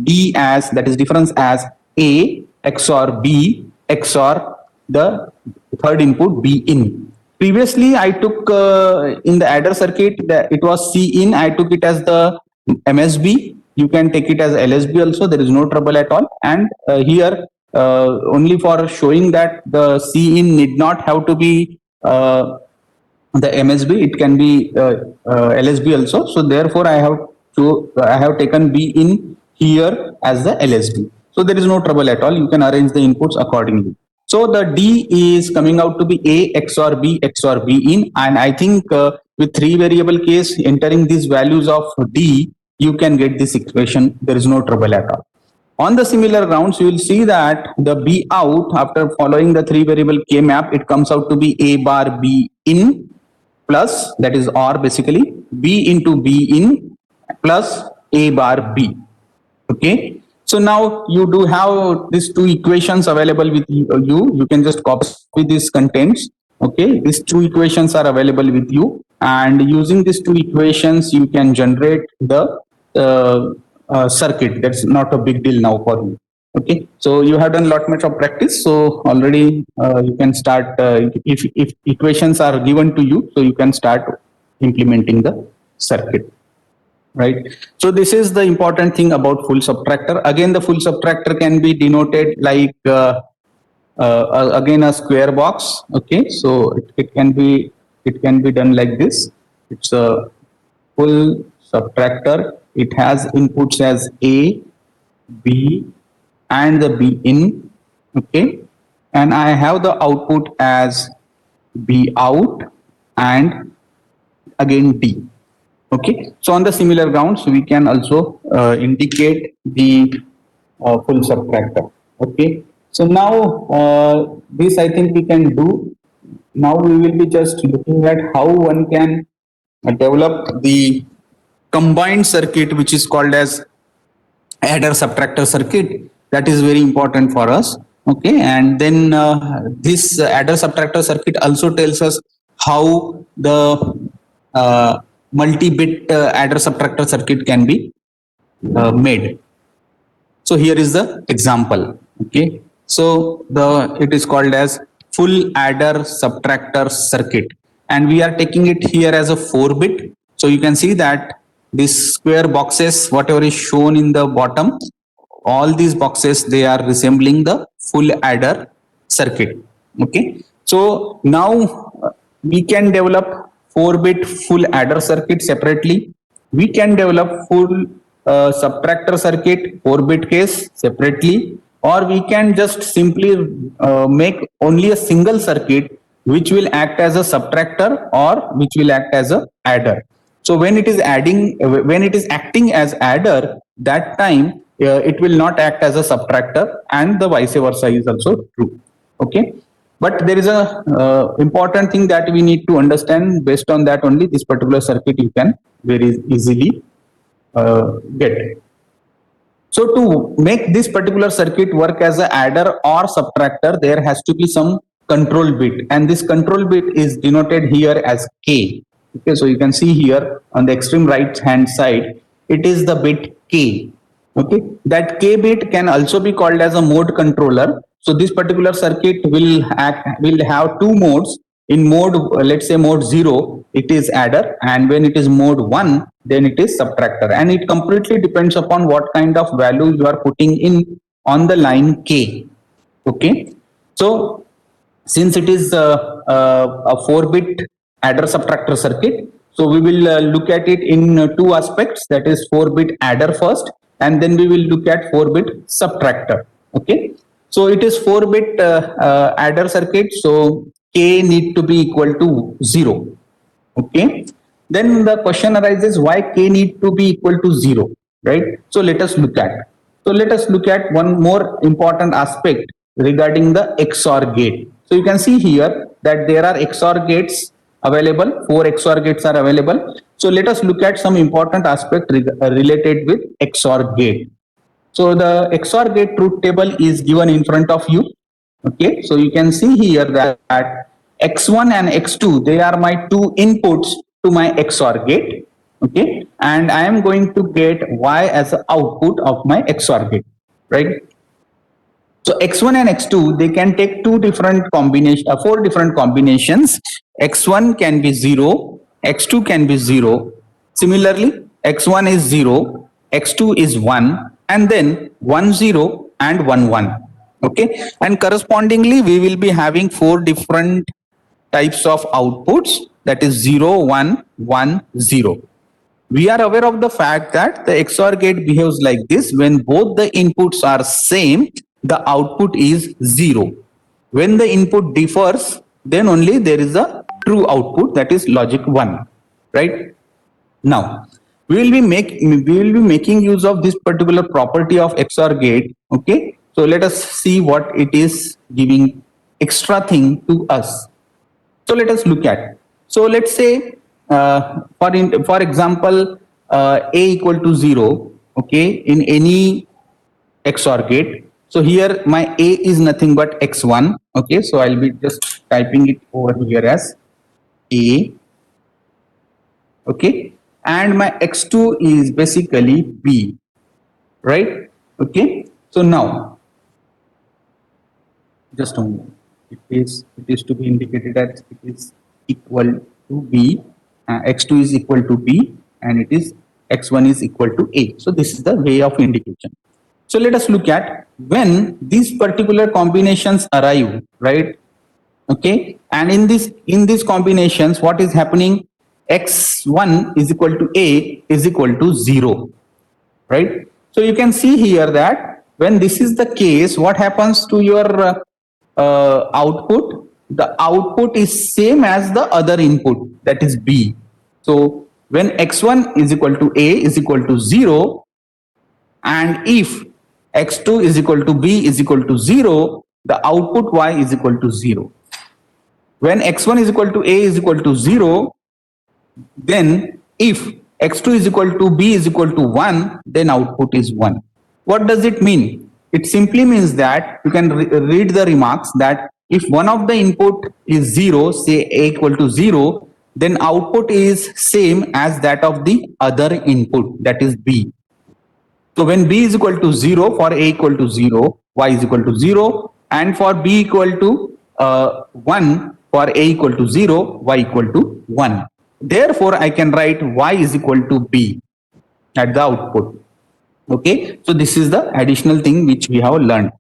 D as, that is difference as A XOR B XOR the third input B in. Previously, I took in the adder circuit, it was C in. I took it as the MSB. You can take it as LSB also. There is no trouble at all. And here, only for showing that the C in need not have to be the MSB. It can be LSB also. So therefore, I have taken B in here as the LSB. So there is no trouble at all. You can arrange the inputs accordingly. So the D is coming out to be A XOR B XOR B in, and I think with three variable case, entering these values of D, you can get this equation. There is no trouble at all. On the similar grounds, you will see that the B out, after following the three variable K map, it comes out to be A bar B in plus, that is OR basically, B into B in plus A bar B. Okay. So now you do have these two equations available with you. You can just copy these contents. Okay. These two equations are available with you. And using these two equations, you can generate the circuit. That's not a big deal now for you. Okay, so you have done lot much of practice, so already you can start if equations are given to you, so you can start implementing the circuit, right? So this is the important thing about full subtractor. Again, the full subtractor can be denoted like again a square box. Okay, so it can be done like this. It's a full subtractor. It has inputs as A, B, and the B in. Okay, and I have the output as B out and again D. Okay, so on the similar grounds, we can also indicate the full subtractor. Okay, so now this I think we can do. Now we will be just looking at how one can develop the combined circuit, which is called as adder subtractor circuit. That is very important for us. Okay, and then this adder subtractor circuit also tells us how the multi-bit adder subtractor circuit can be made. So here is the example. Okay, so it is called as full adder subtractor circuit, and we are taking it here as a 4-bit. So you can see that these square boxes, whatever is shown in the bottom, all these boxes, they are resembling the full adder circuit. Okay, so now we can develop 4-bit full adder circuit separately. We can develop full subtractor circuit 4-bit case separately, or we can just simply make only a single circuit which will act as a subtractor or which will act as a adder. So when it is acting as adder, that time it will not act as a subtractor, and the vice versa is also true. Okay, but there is a important thing that we need to understand. Based on that only, this particular circuit you can very easily get. So to make this particular circuit work as an adder or subtractor, there has to be some control bit, and this control bit is denoted here as K. Okay, so you can see here on the extreme right hand side, it is the bit K. Okay, that K bit can also be called as a mode controller. So this particular circuit will have two modes. In mode, let's say mode 0, it is adder, and when it is mode 1, then it is subtractor, and it completely depends upon what kind of value you are putting in on the line K. Okay, so since it is a 4-bit adder subtractor circuit, so we will look at it in two aspects, that is 4-bit adder first, and then we will look at 4-bit subtractor. Okay, so it is 4-bit adder circuit, so K need to be equal to 0. Okay, then the question arises, why K need to be equal to 0, right? So let us look at one more important aspect regarding the XOR gate. So you can see here that there are XOR gates available, 4 XOR gates are available. So let us look at some important aspect related with XOR gate. So the XOR gate truth table is given in front of you. Okay, so you can see here that X1 and X2, they are my two inputs to my XOR gate. Okay, and I am going to get Y as the output of my XOR gate, right? So x1 and x2, they can take four different combinations. X1 can be 0, x2 can be 0. Similarly, x1 is 0, x2 is 1, and then 1 0 and 1 1. Okay, and correspondingly, we will be having four different types of outputs, that is 0 1 1 0. We are aware of the fact that the XOR gate behaves like this. When both the inputs are same, the output is 0. When the input differs, then only there is a true output, that is logic 1, right? Now, we will be making use of this particular property of XOR gate. Okay, so let us see what it is giving extra thing to us. So let us look at. So let's say for example a equal to 0, okay, in any XOR gate. So here my a is nothing but x1. Okay, so I'll be just typing it over here as a. Okay, and my x2 is basically b, right? Okay, so now just a moment. It is to be indicated as it is equal to b, x2 is equal to b, and it is x1 is equal to a. So this is the way of indication. So let us look at when these particular combinations arrive, right? Okay, and in these combinations, what is happening? X1 is equal to a is equal to 0, right? So you can see here that when this is the case, what happens to your output? The output is same as the other input, that is b. So when x1 is equal to a is equal to 0, and if x2 is equal to b is equal to 0, the output y is equal to 0. When x1 is equal to a is equal to 0, then if x2 is equal to b is equal to 1, then output is 1. What does it mean? It simply means that you can read the remarks that if one of the input is 0, say a equal to 0, then output is same as that of the other input, that is b. So when b is equal to 0, for a equal to 0, y is equal to 0, and for b equal to 1, for a equal to 0, y equal to 1. Therefore, I can write y is equal to b at the output. Okay, so this is the additional thing which we have learned.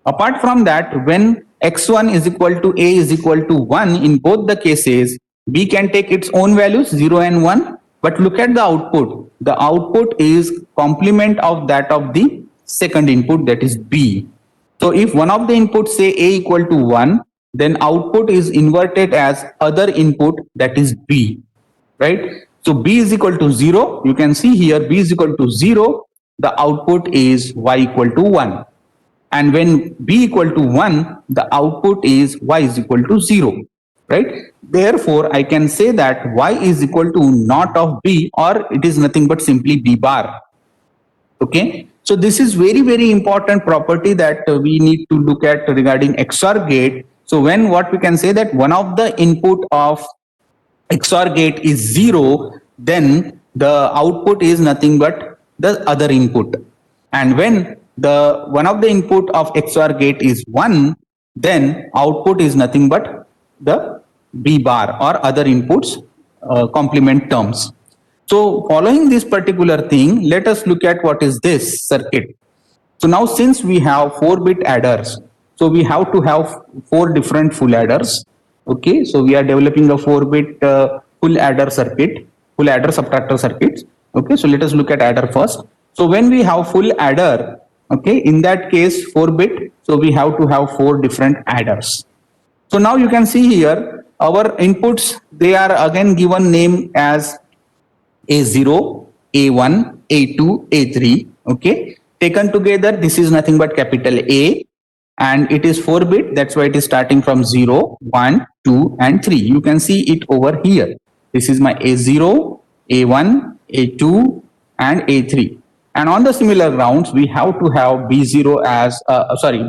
Apart from that, when x1 is equal to a is equal to 1, in both the cases, b can take its own values 0 and 1, but look at the output. The output is complement of that of the second input, that is b. So if one of the inputs say a equal to 1, then output is inverted as other input, that is b, right? So b is equal to 0. You can see here b is equal to 0. The output is y equal to 1. And when b equal to 1, the output is y is equal to 0, right? Therefore, I can say that y is equal to not of b, or it is nothing but simply b bar. Okay, so this is very important property that we need to look at regarding XOR gate. So when what we can say that one of the input of XOR gate is 0, then the output is nothing but the other input. And when the one of the input of XOR gate is 1, then output is nothing but the B bar or other inputs complement terms. So following this particular thing, let us look at what is this circuit. So now since we have 4-bit adders, so we have to have 4 different full adders. Okay, so we are developing a 4-bit full adder circuit, full adder subtractor circuits. Okay, so let us look at adder first. So when we have full adder, okay, in that case 4-bit, so we have to have 4 different adders. So now you can see here our inputs, they are again given name as A0, A1, A2, A3. Okay, taken together, this is nothing but capital A, and it is 4-bit. That's why it is starting from 0, 1, 2, and 3. You can see it over here. This is my A0, A1, A2, and A3. And on the similar rounds, we have to have B0 as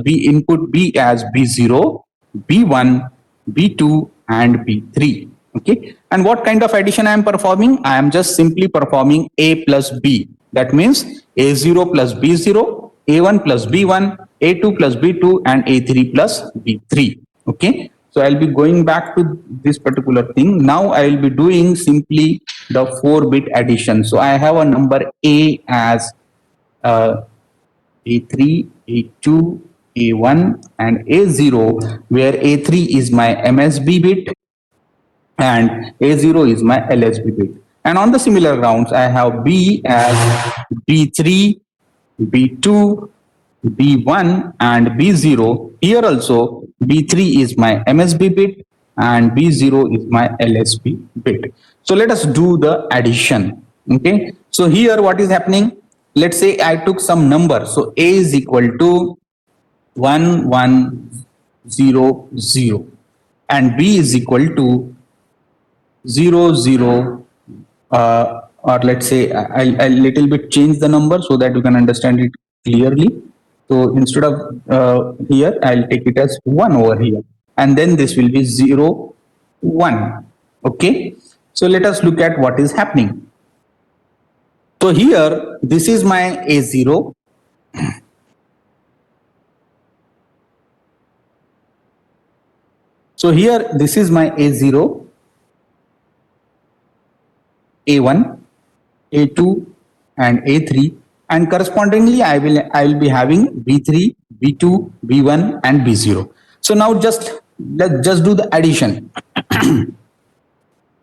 B input B as B0, B1, B2, and B3. Okay, and what kind of addition I am performing? I am just simply performing A plus B. That means A0 plus B0, A1 plus B1, A2 plus B2, and A3 plus B3. Okay, so I'll be going back to this particular thing. Now I will be doing simply the 4-bit addition. So I have a number A as A3, A2, A1, and A0, where A3 is my MSB bit and A0 is my LSB bit. And on the similar grounds, I have B as B3, B2, B1, and B0. Here also, B3 is my MSB bit and B0 is my LSB bit. So let us do the addition. Okay. So here what is happening? Let's say I took some number. So A is equal to 1100 and B is equal to 00, or let's say I'll little bit change the number so that you can understand it clearly. So instead of here, I'll take it as 1 over here, and then this will be 0, 1. Okay. So let us look at what is happening. So here, this is my A0. So here, this is my A0, A1, A2, and A3, and correspondingly I will be having B3, B2, B1, and B0. So now let's just do the addition.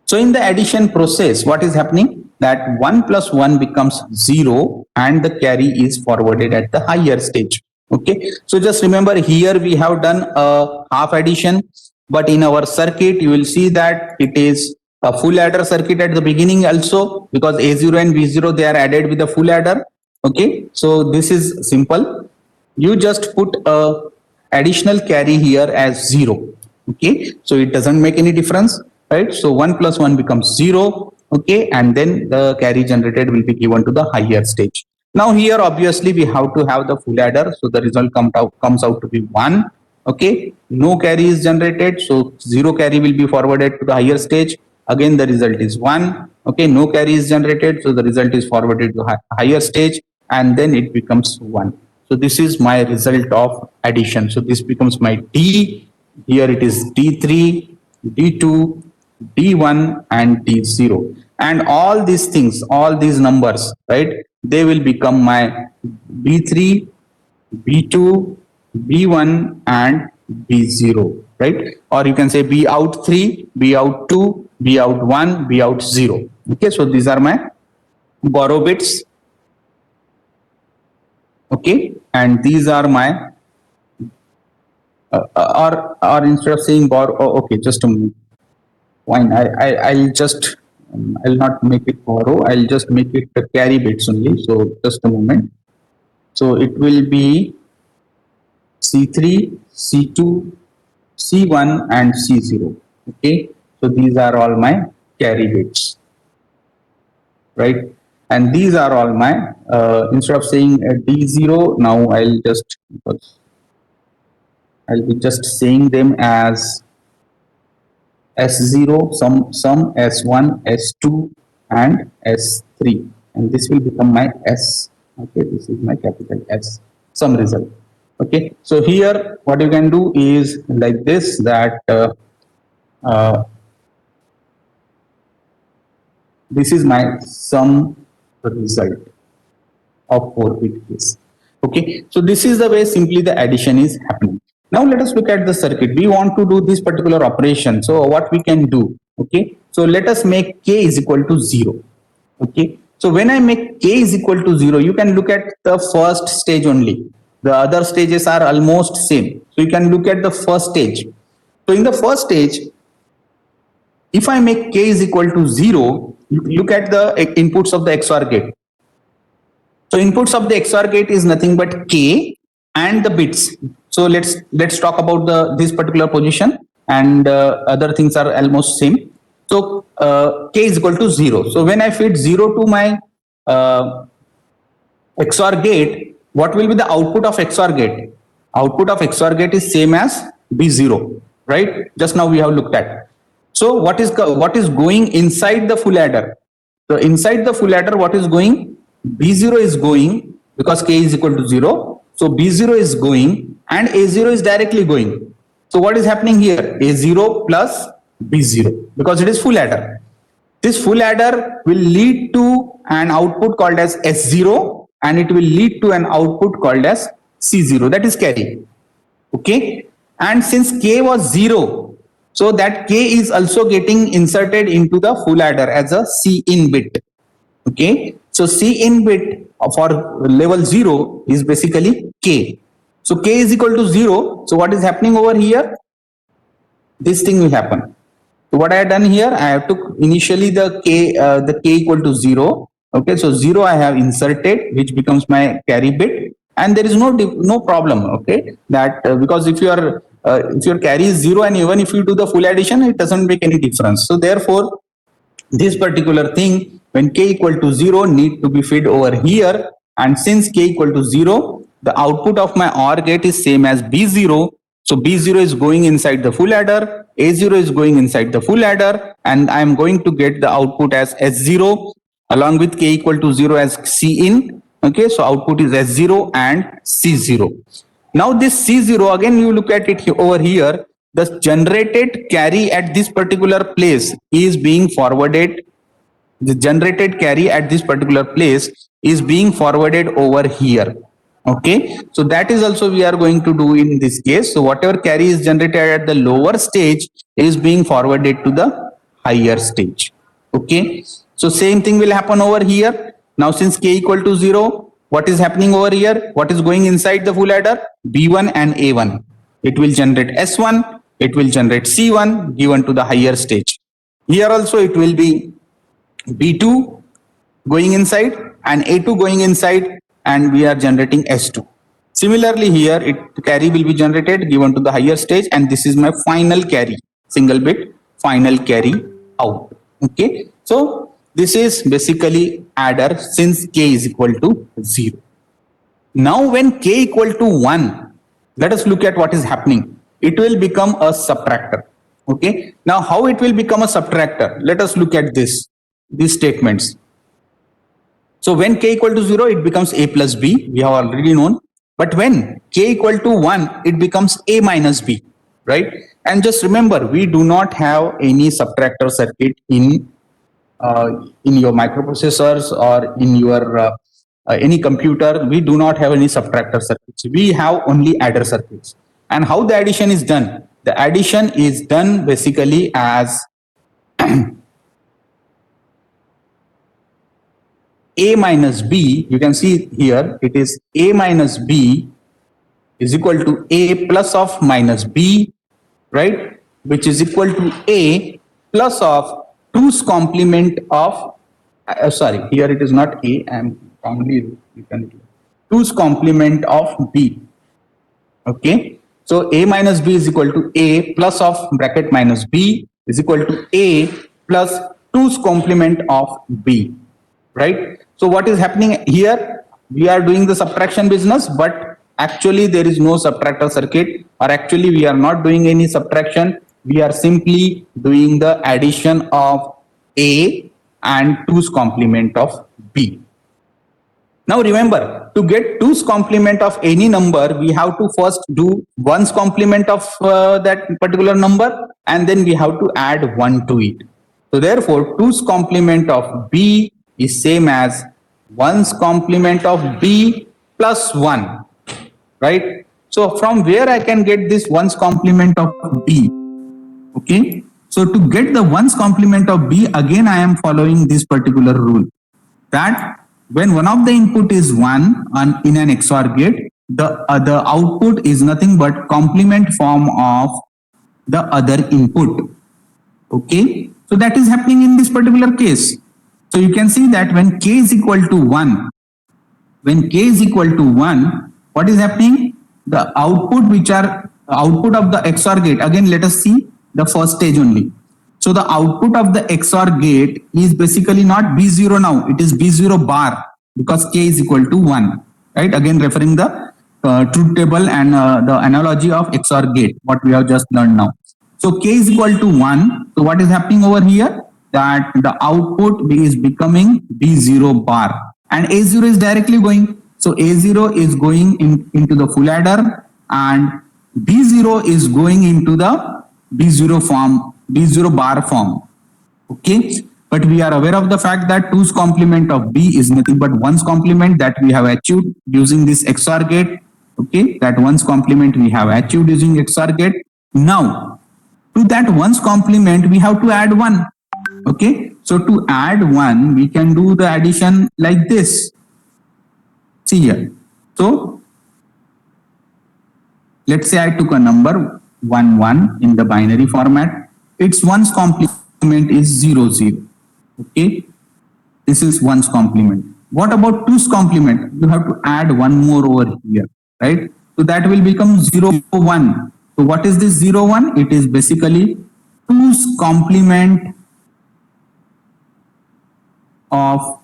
So in the addition process, what is happening? That 1 plus 1 becomes 0 and the carry is forwarded at the higher stage. Okay. So just remember, here we have done a half addition, but in our circuit, you will see that it is a full adder circuit at the beginning also, because A0 and B0, they are added with a full adder. Okay. So this is simple. You just put a additional carry here as 0. Okay. So it doesn't make any difference, right? So 1 plus 1 becomes 0. Okay. And then the carry generated will be given to the higher stage. Now here, obviously, we have to have the full adder. So the result comes out to be 1. Okay. No carry is generated. So 0 carry will be forwarded to the higher stage. Again, the result is 1. Okay. No carry is generated. So the result is forwarded to higher stage, and then it becomes 1. So this is my result of addition. So this becomes my D. Here it is D3, D2, D1, and D0. And all these things, all these numbers, right, they will become my B3, B2, B1, and B0, right? Or you can say B out 3, B out 2, B out 1, B out 0. Okay, so these are my borrow bits. Okay, and these are my or instead of saying borrow, okay, just a moment. Fine, I'll just I'll not make it borrow. I'll just make it the carry bits only. So just a moment. So it will be C3, C2, C1, and C0. Okay, so these are all my carry bits, right? And these are all my instead of saying D0, now I'll be just saying them as S0, some S1, S2, and S3, and this will become my S. Okay, this is my capital S, some result. Okay, so here what you can do is like this, that this is my sum result of 4-bit case. Okay, so this is the way simply the addition is happening. Now let us look at the circuit. We want to do this particular operation. So what we can do? Okay, so let us make K is equal to 0. Okay, so when I make K is equal to 0, you can look at the first stage only. The other stages are almost same. So you can look at the first stage. So in the first stage, if I make K is equal to 0, look at the inputs of the XOR gate. So inputs of the XOR gate is nothing but K and the bits. So let's talk about this particular position, and other things are almost same. So K is equal to 0. So when I feed 0 to my XOR gate, what will be the output of XOR gate? Output of XOR gate is same as B0, right? Just now we have looked at. So what is going inside the full adder? So inside the full adder, what is going? B0 is going because K is equal to 0. So B0 is going and A0 is directly going. So what is happening here? A0 plus B0 because it is full adder. This full adder will lead to an output called as S0 and it will lead to an output called as C0, that is carry. Okay, and since K was 0, so that K is also getting inserted into the full adder as a C in bit. Okay, so C in bit for level 0 is basically K. So K is equal to 0. So what is happening over here? This thing will happen. So what I have done here, I have took initially the K equal to 0. Okay, so 0 I have inserted, which becomes my carry bit, and there is no problem. Okay, that because if your carry is 0 and even if you do the full addition, it doesn't make any difference. So therefore, this particular thing when K equal to 0 need to be fed over here, and since K equal to 0, the output of my OR gate is same as B0. So B0 is going inside the full adder, A0 is going inside the full adder, and I am going to get the output as S0 along with K equal to 0 as C in. Okay, so output is S0 and C0. Now this C0, again you look at it over here, the generated carry at this particular place is being forwarded. The generated carry at this particular place is being forwarded over here. Okay, so that is also we are going to do in this case. So whatever carry is generated at the lower stage is being forwarded to the higher stage. Okay, so same thing will happen over here. Now since K equal to 0, what is happening over here? What is going inside the full adder? B1 and A1. It will generate S1, it will generate C1 given to the higher stage. Here also it will be B2 going inside and A2 going inside, and we are generating S2. Similarly here carry will be generated given to the higher stage, and this is my final carry, single bit final carry out. Okay, so this is basically adder since K is equal to 0. Now when K equal to 1, let us look at what is happening. It will become a subtractor. Okay, now how it will become a subtractor? Let us look at these statements. So when K equal to 0, it becomes A plus B, we have already known. But when K equal to 1, it becomes A minus B, right? And just remember, we do not have any subtractor circuit in your microprocessors or in your any computer. We do not have any subtractor circuits. We have only adder circuits. And how the addition is done? The addition is done basically as A minus B. You can see here it is A minus B is equal to A plus of minus B, right? Which is equal to A plus of 2's complement of, sorry, here it is not A, I am wrongly written 2's complement of B. Okay, so A minus B is equal to A plus of bracket minus B is equal to A plus 2's complement of B, right? So what is happening here? We are doing the subtraction business, but actually there is no subtractor circuit, or actually we are not doing any subtraction. We are simply doing the addition of A and 2's complement of B. Now remember, to get 2's complement of any number, we have to first do 1's complement of that particular number, and then we have to add 1 to it. So therefore 2's complement of B is same as 1's complement of B plus 1, right? So from where I can get this 1's complement of B? Okay, so to get the 1's complement of B, again I am following this particular rule, that when one of the input is 1 in an XOR gate, the output is nothing but complement form of the other input. Okay, so that is happening in this particular case. So you can see that when K is equal to 1, what is happening? The output output of the XOR gate, again let us see the first stage only. So the output of the XOR gate is basically not B0 now, it is B0 bar, because K is equal to 1, right? Again referring the truth table and the analogy of XOR gate, what we have just learned now. So k is equal to 1. So what is happening over here? That the output is becoming B0 bar, and A0 is directly going. So A0 is going into the full adder, and B0 is going into the B0 form, B0 bar form. Okay, but we are aware of the fact that 2's complement of B is nothing but 1's complement that we have achieved using this XOR gate. Okay, that 1's complement we have achieved using XOR gate. Now, to that 1's complement, we have to add 1. Okay, so to add 1, we can do the addition like this. See here. So, let's say I took a number 1, 1 in the binary format. Its 1's complement is 0, 0. Okay, this is 1's complement. What about 2's complement? You have to add one more over here, right? So that will become 0, 1. So what is this 0, 1? It is basically 2's complement of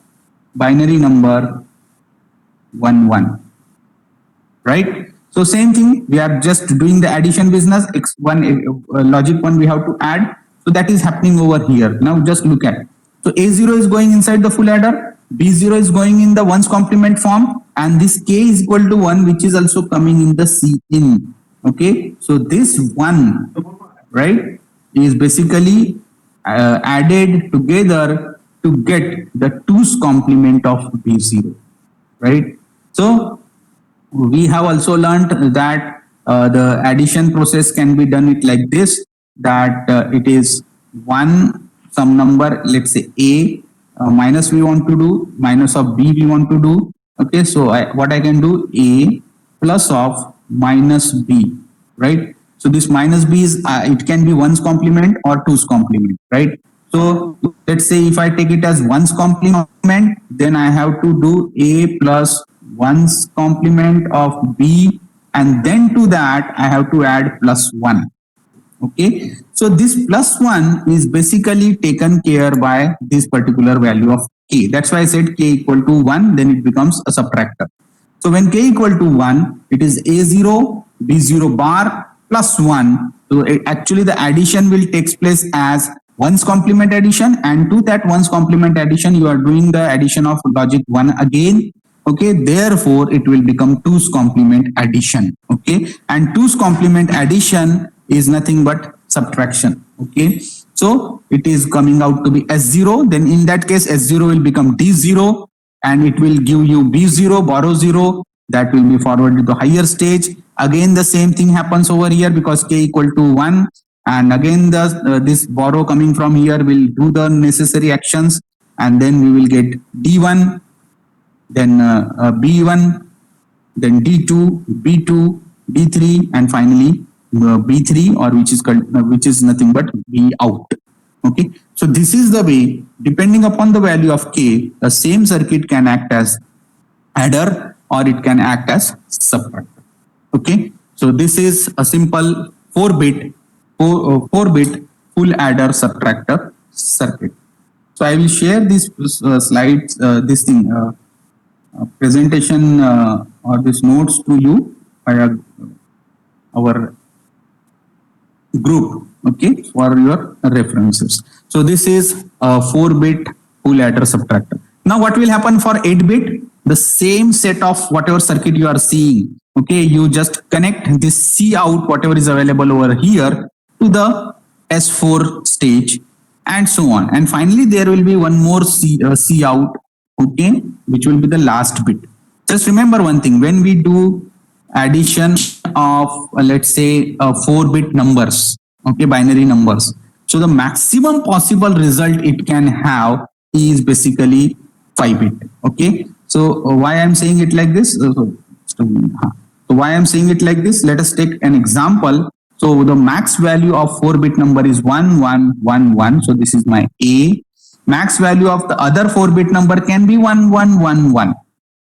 binary number 1, 1, right? So same thing, we are just doing the addition business. X1 logic 1 we have to add. So that is happening over here. Now just look at it. So A0 is going inside the full adder, B0 is going in the 1's complement form, and this k is equal to 1, which is also coming in the C in. Okay, so this 1, right, is basically added together to get the 2's complement of B0, right? So we have also learned that the addition process can be done it like this, that it is 1 some number, let's say A, minus we want to do, minus of B we want to do. Okay, so what I can do, A plus of minus B, right? So this minus B is, it can be 1's complement or 2's complement, right? So let's say if I take it as 1's complement, then I have to do A plus 1's complement of B, and then to that I have to add plus 1. Okay, so this plus 1 is basically taken care by this particular value of k. That's why I said k equal to 1, then it becomes a subtractor. So when k equal to 1, it is A0, B0 bar plus 1. So actually the addition will take place as 1's complement addition, and to that 1's complement addition, you are doing the addition of logic 1 again. Okay, therefore it will become 2's complement addition. Okay, and 2's complement addition is nothing but subtraction. Okay, so it is coming out to be S0. Then in that case, S0 will become D0, and it will give you B0, borrow 0, that will be forwarded to the higher stage. Again, the same thing happens over here because k equal to 1, and again the this borrow coming from here will do the necessary actions, and then we will get D1, then B1, then D2, B2, D3, and finally B3, or which is nothing but B out. Okay, so this is the way, depending upon the value of k, the same circuit can act as adder or it can act as subtractor. Okay, so this is a simple 4-bit full adder subtractor circuit. So I will share this slides, this thing, presentation or this notes to you by our group, okay, for your references. So this is a 4-bit full adder subtractor. Now what will happen for 8-bit? The same set of whatever circuit you are seeing, okay, you just connect this C out, whatever is available over here, to the S4 stage, and so on. And finally there will be one more C out, okay, which will be the last bit. Just remember one thing, when we do addition of let's say 4-bit numbers, okay, binary numbers, so the maximum possible result it can have is basically 5-bit. Okay, so why I'm saying it like this, so why I'm saying it like this, let us take an example. So the max value of 4-bit number is 1111, so this is my A. Max value of the other 4-bit number can be 1111,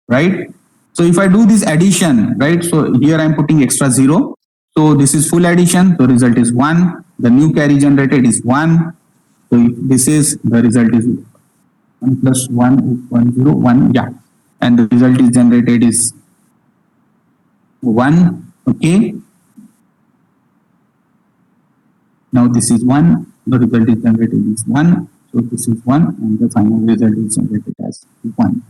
right? So if I do this addition, right, so here I'm putting extra 0. So this is full addition, the result is 1. The new carry generated is 1. So if this is, the result is 1 plus 1 is 1, 0, 1, yeah. And the result is generated is 1, okay. Now this is 1, the result is generated is 1, so this is 1 and the final result is generated as 1.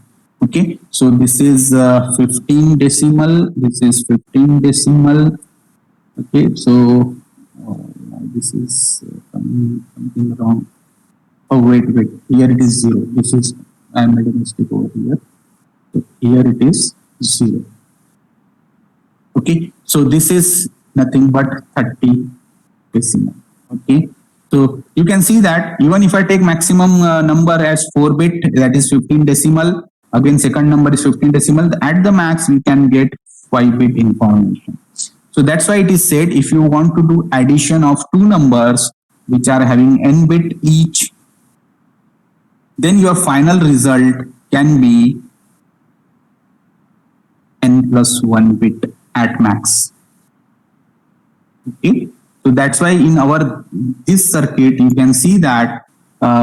Okay, so this is 15 decimal, this is 15 decimal. Okay, so this is something wrong. Oh wait, here it is 0. This is, I made a mistake over here. So here it is 0. Okay, so this is nothing but 30 decimal. Okay, so you can see that even if I take maximum number as 4 bit, that is 15 decimal, again second number is 15 decimal, at the max we can get 5 bit information. So that's why it is said, if you want to do addition of two numbers which are having n bit each, then your final result can be n plus 1 bit at max. Okay, so that's why in our this circuit you can see that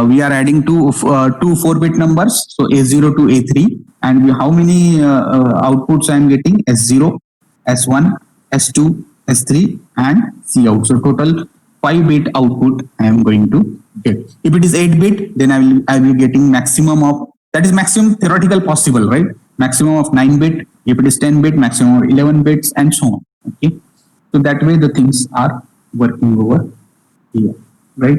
we are adding two 4-bit numbers, so A0 to A3, and how many outputs I am getting? S0, S1, S2, S3 and Cout. So total 5-bit output I am going to get. If it is 8-bit, then I will be getting maximum of, that is maximum theoretical possible, right? Maximum of 9-bit. If it is 10-bit, maximum of 11 bits and so on. Okay, so that way the things are working over here, right?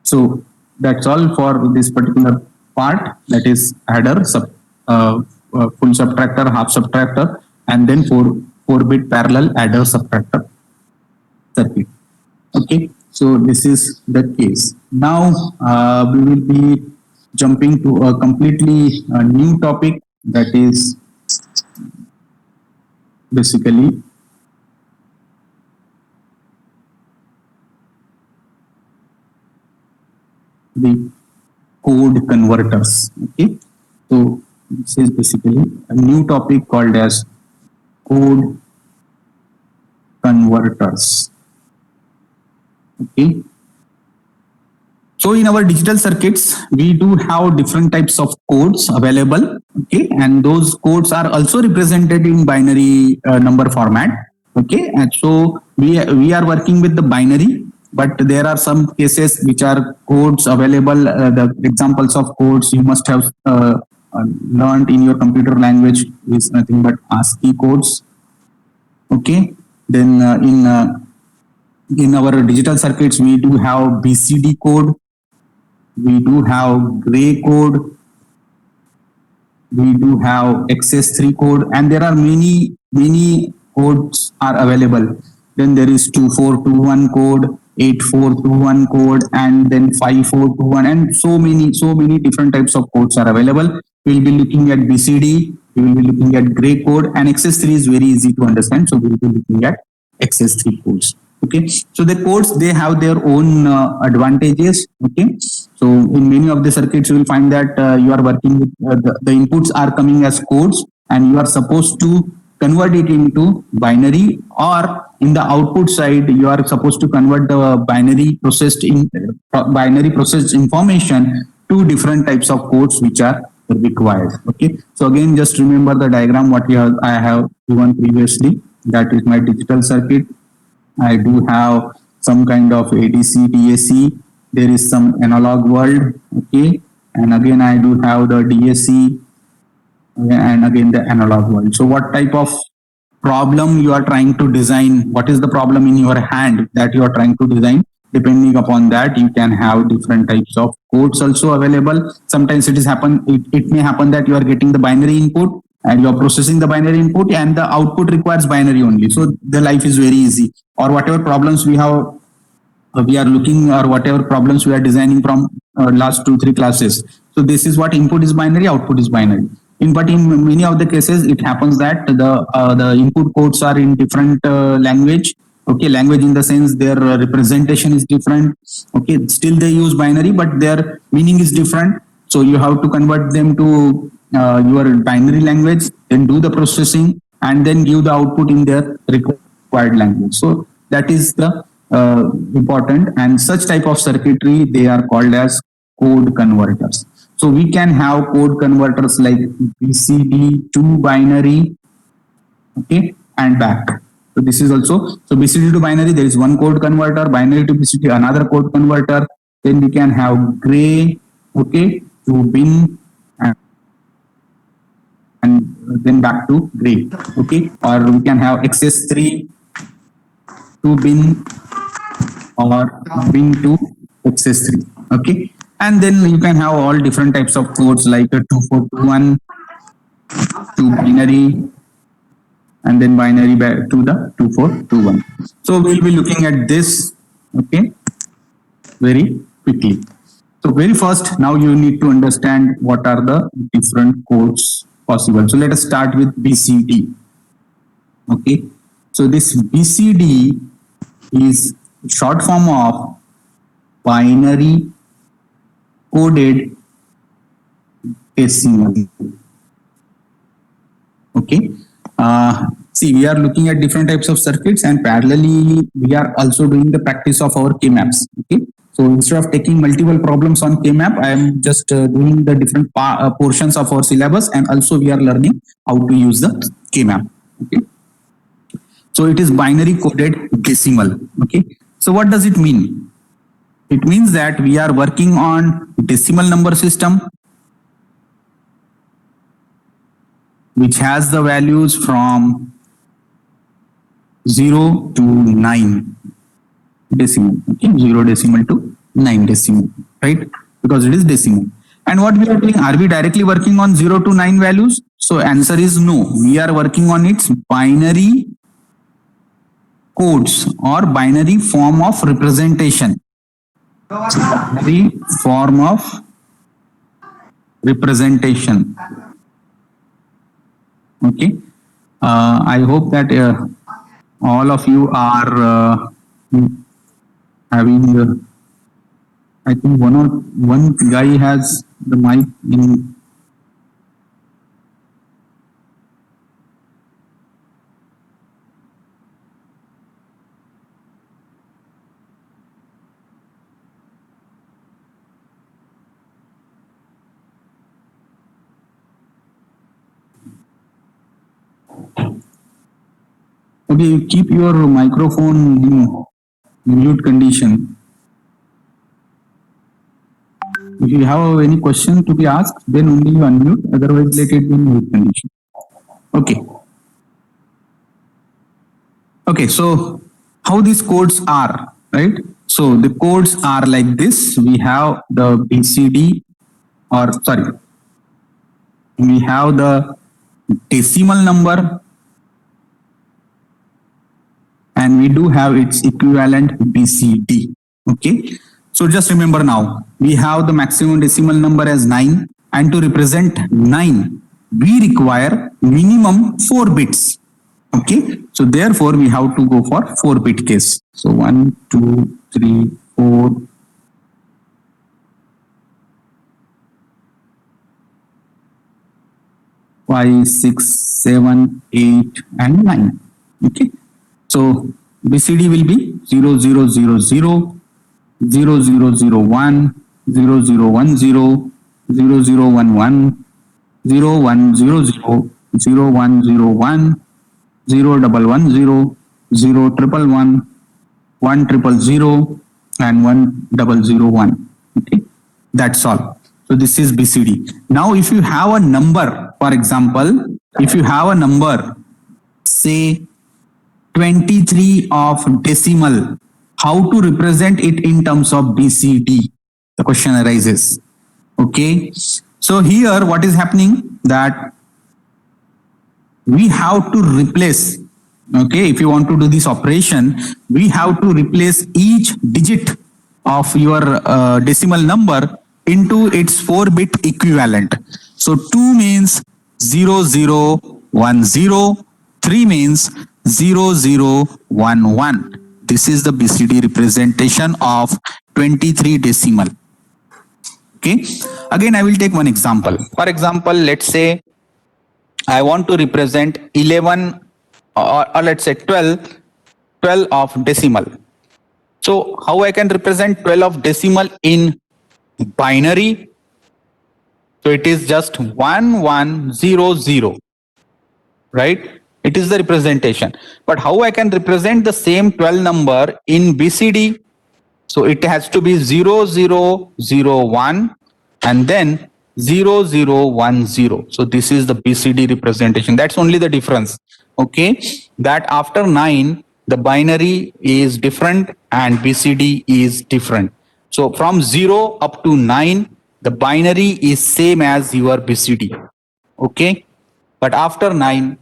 So that's all for this particular part, that is adder, full subtractor, half subtractor, and then 4-bit parallel adder subtractor circuit. Okay, so this is the case. Now we will be jumping to a completely new topic, that is basically the code converters. Okay, so this is basically a new topic called as code converters. Okay, so in our digital circuits we do have different types of codes available. Okay, and those codes are also represented in binary number format. Okay, and so we are working with the binary, but there are some cases which are codes available. The examples of codes you must have learned in your computer language is nothing but ASCII codes. Okay, then in our digital circuits we do have BCD code, we do have gray code, we do have XS3 code, and there are many codes are available. Then there is 2421 code, 8421 code, and then 5421, and so many different types of codes are available. We will be looking at BCD, we will be looking at gray code, and XS3 is very easy to understand, so we will be looking at XS3 codes. Okay, so the codes, they have their own advantages. Okay, so in many of the circuits you will find that you are working with the inputs are coming as codes, and you are supposed to convert it into binary, or in the output side you are supposed to convert the binary processed information to different types of codes which are required. Okay, so again just remember the diagram what I have given previously. That is my digital circuit. I do have some kind of ADC, DAC. There is some analog world. Okay, and again I do have the DAC, and again the analog world. So what type of problem you are trying to design, what is the problem in your hand that you are trying to design, depending upon that you can have different types of codes also available. Sometimes it may happen that you are getting the binary input and you are processing the binary input, and the output requires binary only, so the life is very easy. Or whatever problems we have, we are looking, or whatever problems we are designing from last 2-3 classes, so this is what input is binary, output is binary. But in many of the cases it happens that the input codes are in different language. Okay, language in the sense their representation is different. Okay, still they use binary but their meaning is different, so you have to convert them to your binary language, then do the processing, and then give the output in their required language. So that is the important, and such type of circuitry they are called as code converters. So we can have code converters like BCD to binary, okay, and back. So this is also, so BCD to binary, there is one code converter, binary to BCD, another code converter. Then we can have gray, okay, to bin, and then back to gray, okay, or we can have XS3 to bin, or bin to XS3, okay, and then you can have all different types of codes like a 2421 to binary, and then binary back to the 2421. So we'll be looking at this, okay, very quickly. So very first, now you need to understand what are the different codes possible. So let us start with BCD. Okay, so this BCD is short form of binary coded decimal. Okay, see, we are looking at different types of circuits, and parallelly we are also doing the practice of our K-maps. Okay, so instead of taking multiple problems on K-map, I am just doing the different portions of our syllabus, and also we are learning how to use the K-map. Okay, so it is binary coded decimal. Okay, so what does it mean? It means that we are working on decimal number system, which has the values from 0 to 9 decimal, okay, 0 decimal to 9 decimal, right? Because it is decimal. And what we are doing, are we directly working on 0 to 9 values? So answer is no. We are working on its binary codes or binary form of representation. Binary form of representation. Okay, I hope that all of you are having. I think one guy has the mic in. Okay, keep your microphone in mute condition. If you have any question to be asked, then only you unmute, otherwise let it be in mute condition. Okay. Okay, so how these codes are, right? So the codes are like this. We have the BCD, or sorry, we have the decimal number, and we do have its equivalent BCD. Okay, so just remember now, we have the maximum decimal number as 9, and to represent 9, we require minimum 4 bits. Okay, so therefore we have to go for 4-bit case. So 1, 2, 3, 4. Five, 6, 7, 8, and 9. Okay, so BCD will be 0, 0, 0, 0, 0, 0, 0, 1, 0, 0, 1, 0, 0, 0, 1, 1, 0, 1, 0, 0, 0, 1, 0, 1, 0, 1, 1, 0, 0, 1, 1, 1, 0, 0, and 1, 0, 1. Okay, that's all. So this is BCD. Now, if you have a number, for example, if you have a number, say 23 of decimal, how to represent it in terms of BCD? The question arises. Okay, so here what is happening, that we have to replace, okay, if you want to do this operation, we have to replace each digit of your decimal number into its 4-bit equivalent. So 2 means 0, 0, 1, 0, 3 means 0, 0, 1, 1. This is the BCD representation of 23 decimal. Okay, again I will take one example. For example, let's say I want to represent 11 or let's say 12 of decimal. So how I can represent 12 of decimal in binary? So it is just 1100, right? It is the representation. But how I can represent the same 12 number in BCD? So it has to be 0001 and then 0010. So this is the BCD representation. That's only the difference. Okay. That after 9, the binary is different and BCD is different. So from 0 up to 9, the binary is same as your BCD. Okay. But after 9,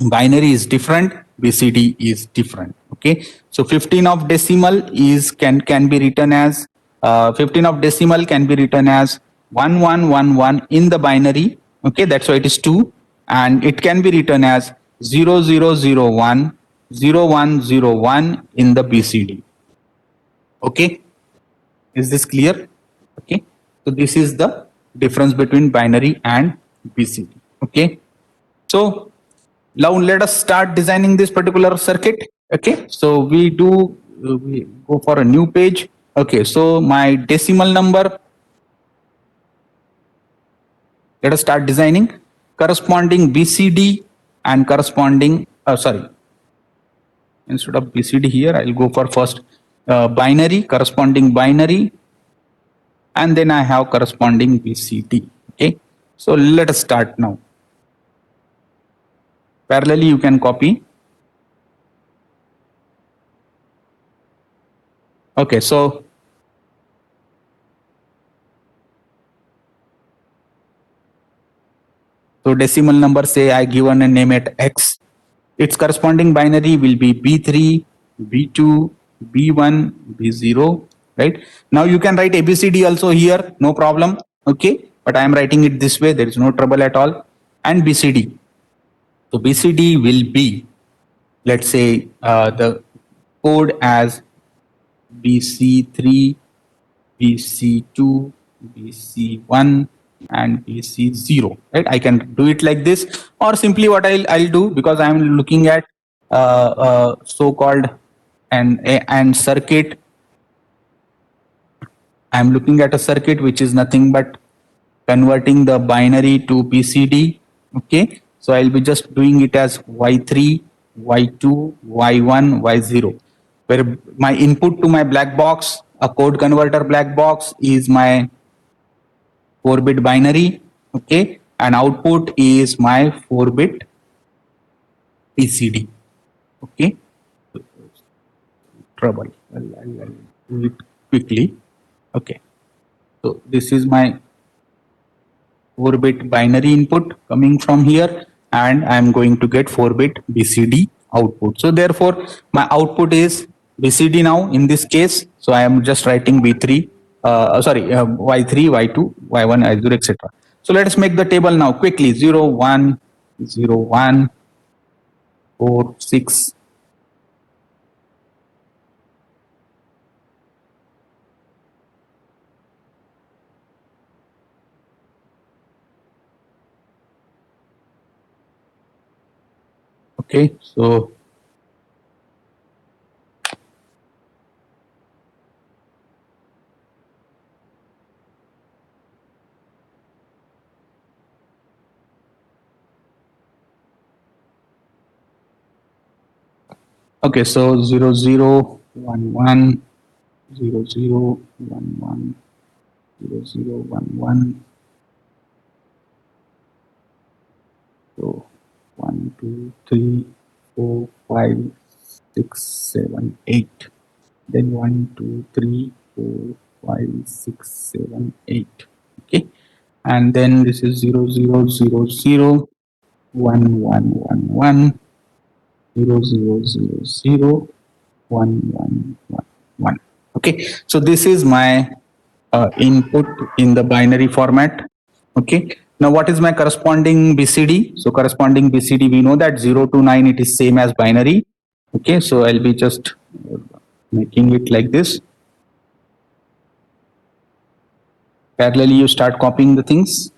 binary is different, BCD is different. Okay, so 15 of decimal is can be written as 15 of decimal can be written as 1111 in the binary. Okay, that's why it is 2, and it can be written as 0001 0101 in the BCD. Okay, is this clear? Okay, so this is the difference between binary and BCD. Okay, so now let us start designing this particular circuit. Okay, so we go for a new page. Okay, so my decimal number, let us start designing corresponding BCD and corresponding sorry, instead of BCD here I'll go for first binary, corresponding binary, and then I have corresponding BCD. Okay, so let us start now. Parallelly you can copy. Okay, so decimal number, say I given a name at X. Its corresponding binary will be B3, B2, B1, B0, right? Now you can write ABCD also here, no problem. Okay, but I am writing it this way, there is no trouble at all. And BCD. So BCD will be, let's say, the code as BC3, BC2, BC1, and BC0, right? I can do it like this, or simply what I'll do, because I'm looking at so-called and circuit. I'm looking at a circuit which is nothing but converting the binary to BCD. Okay, so I'll be just doing it as Y3, Y2, Y1, Y0, where my input to my black box, a code converter black box, is my 4-bit binary. Okay, and output is my 4-bit BCD. Okay, trouble. I'll do it quickly. Okay, so this is my 4-bit binary input coming from here, and I'm going to get 4-bit BCD output. So therefore, my output is BCD now in this case. So I am just writing B3, Y3, Y2, Y1, Y0, etc. So let us make the table now quickly. 0, 1, 0, 1, 4, 6. Okay, so okay, so 0, 0, 1, 1, 0, 0, 1, 1, 0, 0, 1, 1. So 1, 2, 3, 4, 5, 6, 7, 8. Then 1, 2, 3, 4, 5, 6, 7, 8. Okay. And then this is 0, 0, 0, 0, 1, 1, 1, 1, 0, 0, 0, 0, 1, 1, 1, 1. Okay. So this is my input in the binary format. Okay. Now what is my corresponding BCD? So corresponding BCD, we know that 0 to 9, it is same as binary. Okay. So I'll be just making it like this. Parallelly, you start copying the things.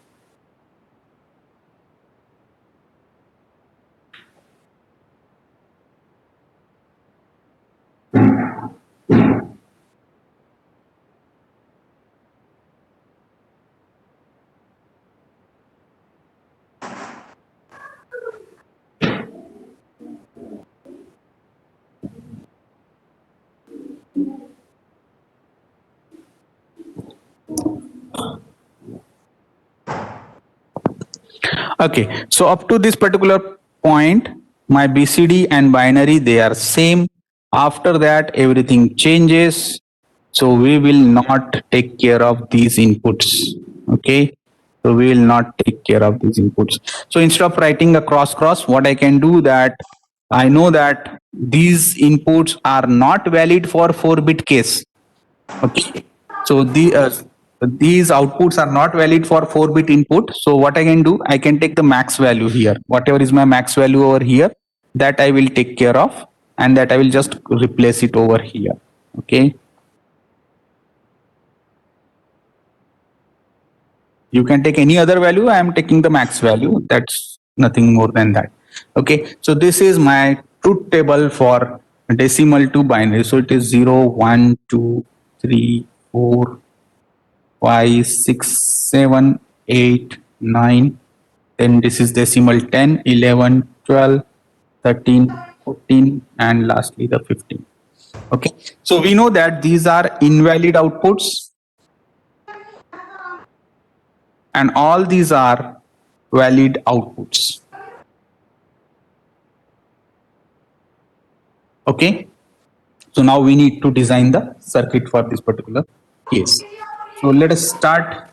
Okay, so up to this particular point, my BCD and binary, they are same. After that, everything changes. So we will not take care of these inputs. Okay, so we will not take care of these inputs. So instead of writing a cross, what I can do that I know that these inputs are not valid for 4-bit case. Okay, so these outputs are not valid for 4-bit input. So what I can do, I can take the max value here. Whatever is my max value over here, that I will take care of, and that I will just replace it over here. Okay. You can take any other value. I am taking the max value. That's nothing more than that. Okay. So this is my truth table for decimal to binary. So it is 0, 1, 2, 3, 4, 5, 6, 7, 8, 9. Then this is decimal 10, 11, 12, 13, 14, and lastly the 15. Okay. So we know that these are invalid outputs, and all these are valid outputs. Okay. So now we need to design the circuit for this particular case. So let us start.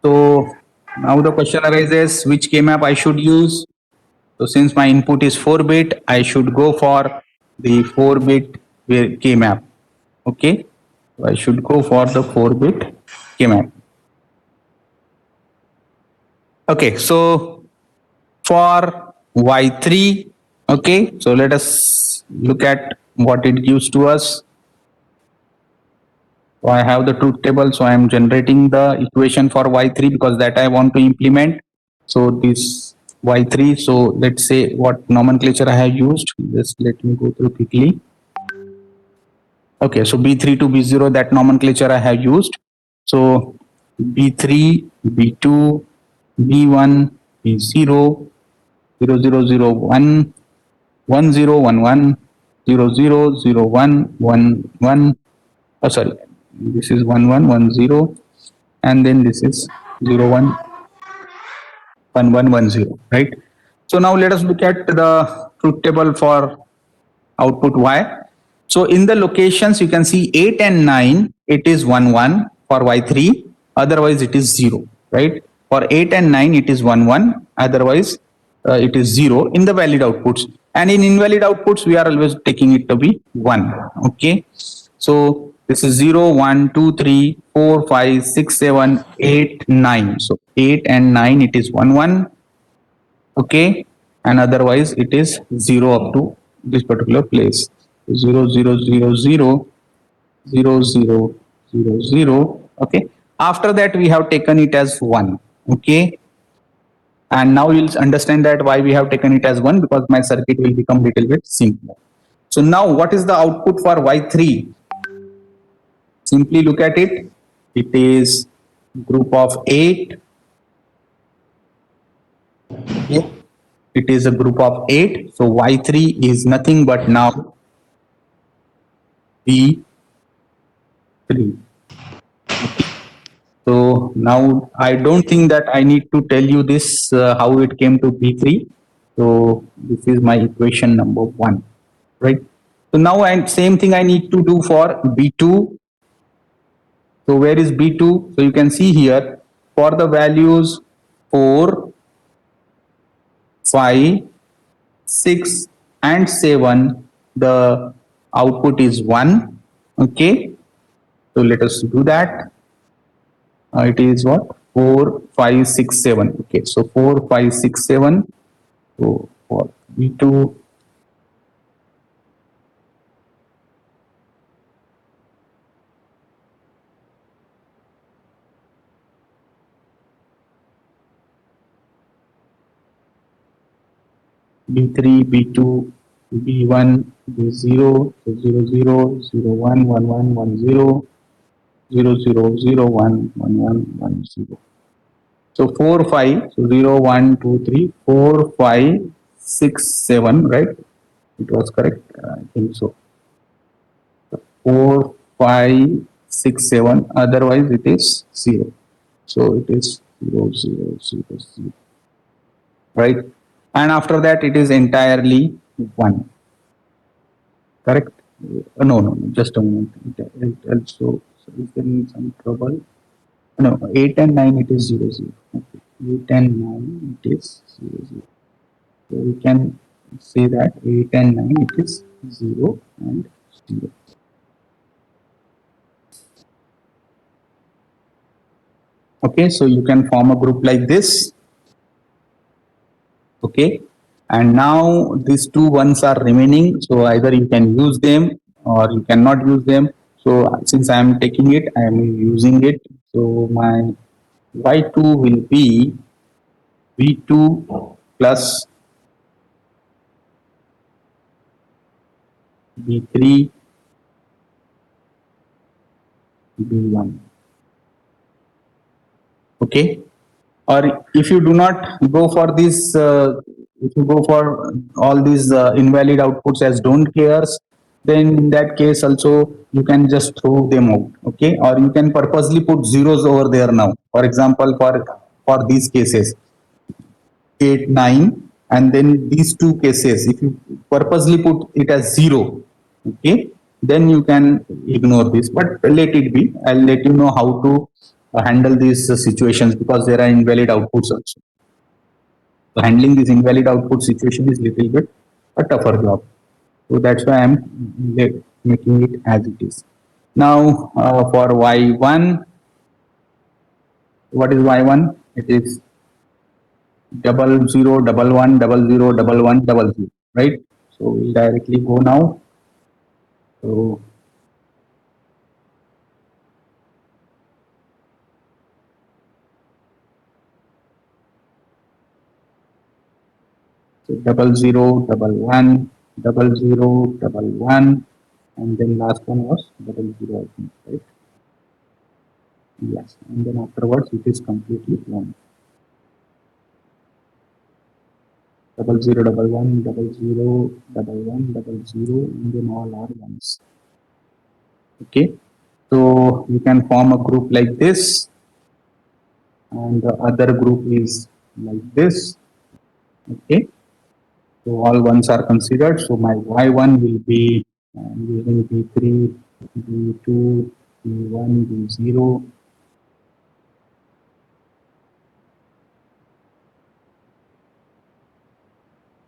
So now the question arises, which K-map I should use? So since my input is 4-bit, I should go for the 4-bit K-map. Okay. So I should go for the 4-bit K-map. Okay. So for Y3, okay. So let us look at what it gives to us. So I have the truth table. So I am generating the equation for Y3 because that I want to implement. So this Y3. So let's say what nomenclature I have used. Just let me go through quickly. Okay, so B3 to B0, that nomenclature I have used. So B3, B2, B1, B0, 0, 0, 0, 1, 1, 0, 1, 1, 0, 0, 0, 1, 1, 1. Oh, sorry, this is 1, 1, 1, 0, and then this is 0, 1, 1, 1, 1, 0, right? So now let us look at the truth table for output Y. So in the locations, you can see 8 and 9, it is 1, 1 for Y3, otherwise it is 0, right? For 8 and 9, it is 1, 1, otherwise it is 0 in the valid outputs. And in invalid outputs, we are always taking it to be 1, okay? So this is 0, 1, 2, 3, 4, 5, 6, 7, 8, 9. So 8 and 9, it is 1, 1, okay, and otherwise it is 0 up to this particular place. 0, 0, 0, 0, 0, 0, 0, 0, okay. After that we have taken it as 1, okay, and now you'll understand that why we have taken it as 1, because my circuit will become little bit simpler. So now what is the output for Y3? Simply look at it. It is group of 8. Okay. It is a group of 8. So Y3 is nothing but now B3. So now I don't think that I need to tell you this, how it came to B3. So this is my equation number 1, right? So now same thing I need to do for B2. So where is B2? So you can see here for the values 4, 5, 6 and 7, the output is 1, okay. So let us do that. It is what? 4, 5, 6, 7. Okay, so 4, 5, 6, 7. So for B2, B3, B2, B1, B0, 0, 0, 0, 1, 1, 1, 1, 0, 0, 0, 0, 1, 1, 1, 1, 0. So 4, 5, so 0, 1, 2, 3, 4, 5, 6, 7, right? It was correct, I think so. 4, 5, 6, 7, otherwise it is 0. So it is 0, 0, 0, 0. right? And after that, it is entirely 1. Correct? No, just a moment. It also, so is there some trouble? No, 8 and 9, it is 0, 0. Okay. 8 and 9, it is 0, 0. So we can say that 8 and 9, it is 0 and 0. Okay, so you can form a group like this. Okay, and now these two ones are remaining, so either you can use them or you cannot use them. So since I am taking it, I am using it. So my y2 will be v2 plus v3 v1. Okay, or if you do not go for this, if you go for all these invalid outputs as don't cares, then in that case also you can just throw them out. Okay, or you can purposely put zeros over there now. For example, for these cases 8 9, and then these two cases, if you purposely put it as 0, okay, then you can ignore this, but let it be. I'll let you know how to handle these situations, because there are invalid outputs also. So handling this invalid output situation is little bit a tougher job. So that's why I'm making it as it is. Now for y1, what is y1? It is 0011001100, right? So we'll directly go now. So So 00110011, and then last one was 00, I think, right? Yes, and then afterwards it is completely 1. 0011001100, and then all are ones. Okay, so you can form a group like this, and the other group is like this. Okay, so all ones are considered. So my y1 will be using b3, b2, b1, b0.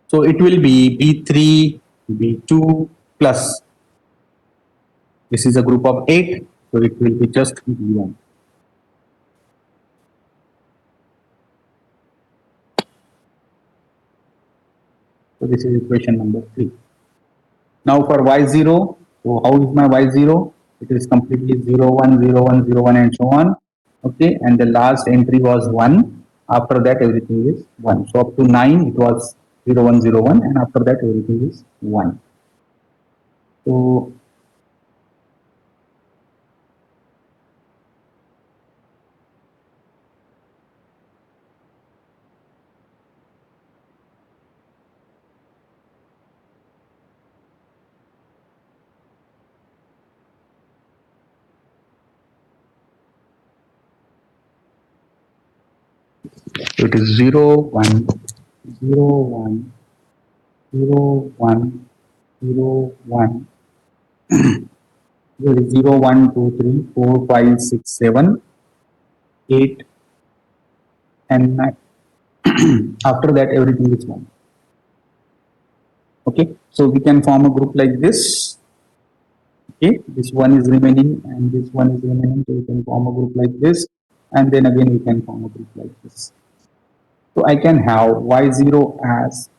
So it will be b3, b2 plus. This is a group of 8, so it will be just b1. So this is equation number 3. Now for y0, so how is my y0? It is completely 0, 1, 0, 1, 0, 1, and so on. Okay, and the last entry was 1. After that, everything is 1. So up to 9, it was 0, 1, 0, 1, and after that, everything is 1. So it is 0, 1, 0, 1, 0, 1, 0, 1. There is 0, 1, 2, 3, 4, 5, 6, 7, 8, and 9. After that, everything is 1. Okay, so we can form a group like this. Okay, this one is remaining and this one is remaining, so we can form a group like this, and then again we can form a group like this. So I can have y0 as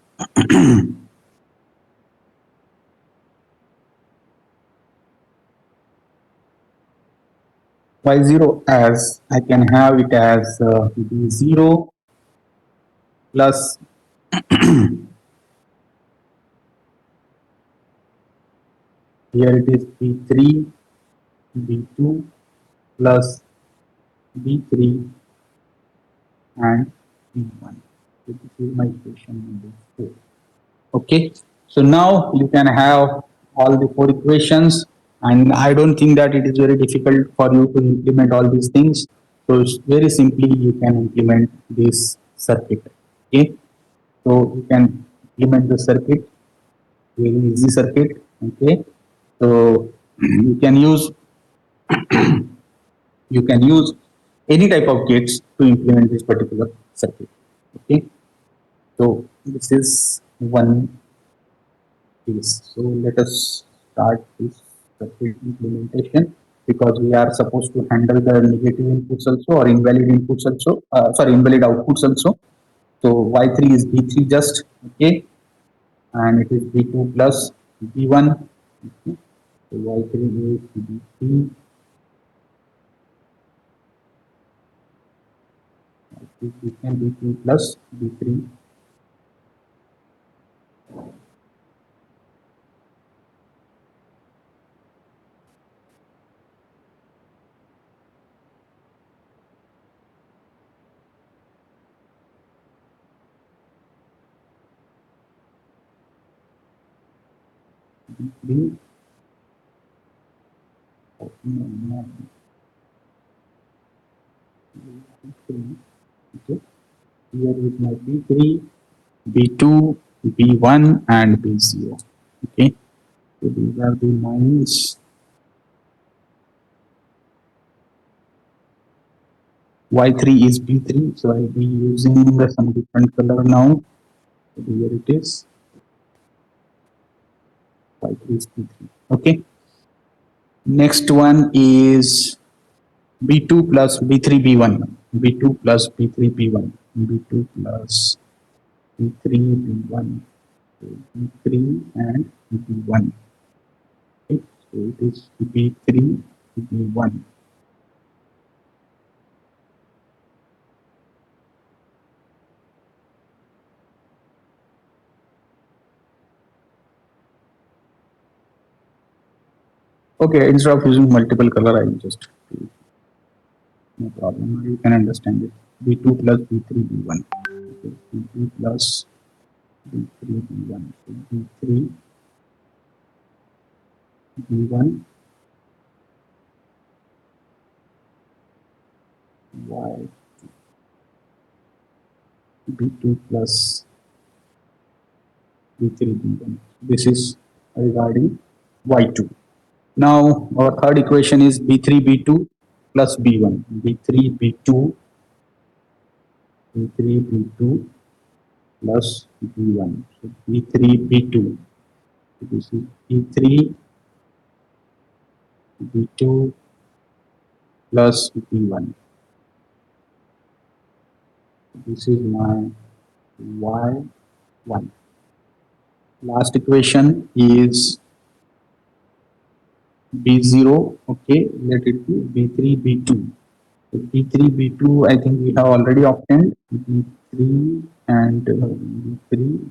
y0 as, I can have it as b0 plus here it is b3, b2 plus b3 and b1. So this is my equation number 4. Okay, so now you can have all the 4 equations, and I don't think that it is very difficult for you to implement all these things. So very simply you can implement this circuit. Okay, So you can implement the circuit, very easy circuit. Okay, so you can use any type of gates to implement this particular circuit. Okay, so this is one case. So let us start this circuit implementation, because we are supposed to handle the negative inputs also, or invalid inputs also, sorry, invalid outputs also. So Y3 is B3 just, okay, and it is B2 plus B1. Okay. So Y3 is B3, we can B2 plus B3. B3, okay, here is my B3, B2, B1 and B0. Okay, so these are the lines. Y3 is B3, so I'll be using some different color now. So here it is, Y3 is B3. Okay, next one is B2 plus B3 B1, B2 plus B3 B1, B2 plus B3 B1, so B3 and B1. Okay, so it is B3 B1. Okay, instead of using multiple color, I will just no problem. You can understand it. B2 plus B3 B1. Okay, B2 plus B3 B1. So B3 B1 Y B2 plus B3 B1. This is regarding Y2. Now our third equation is B3 B2 plus B1. B3 B2 B3 B2 plus B1. So B3 B2. So this is B3 B2 plus B1. This is my Y1. Last equation is B0. Okay, let it be B3 B2. So B3 B2, I think we have already obtained. B3 and B3.